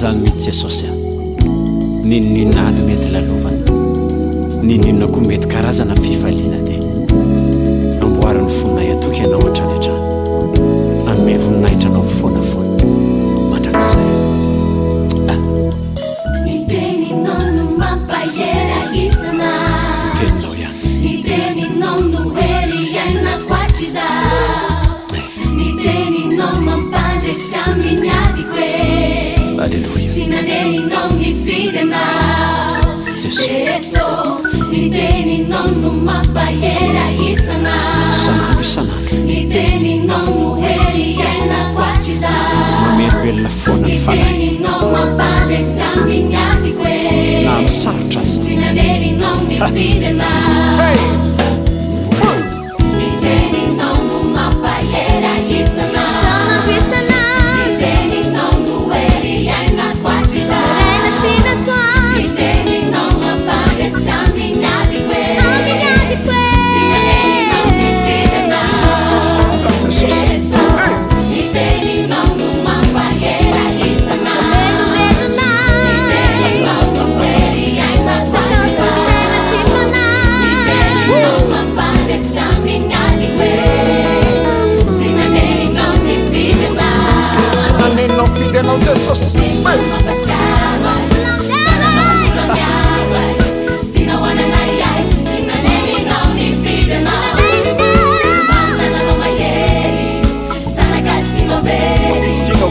zany mihitsy Jesosy ninninna ady mety lalovana ninninna koa mety karazana fifaliana dia amboariny fonay atoky ianao hatrany hatrany anome voninahitra anao foana mandrakizay teninao no mampahera isana teninao ihany teninao no hery iaina koatriza teninao mampandresy amin'ny adiko e alleluia sinaneninao ny fidenao Jeso teninao no mampahera isana sanandro teninao no hery iaina koatriza mamelombelona foana ny fanahy teninao mampandresy amin'ny adiko e na misarotra azy sinaneninao ny fidenao teninao no mampahera isana teninao no hery iaina koatriza teninao mampandresy amin'ny adiko e sinaneninao ny fidenao teninao no mampahera isana teninao no hery iaina koatriza teninao mampandresy amin'ny adiko e sinaneninao ny fidenao sinaneninao fidenao Jesosy Stino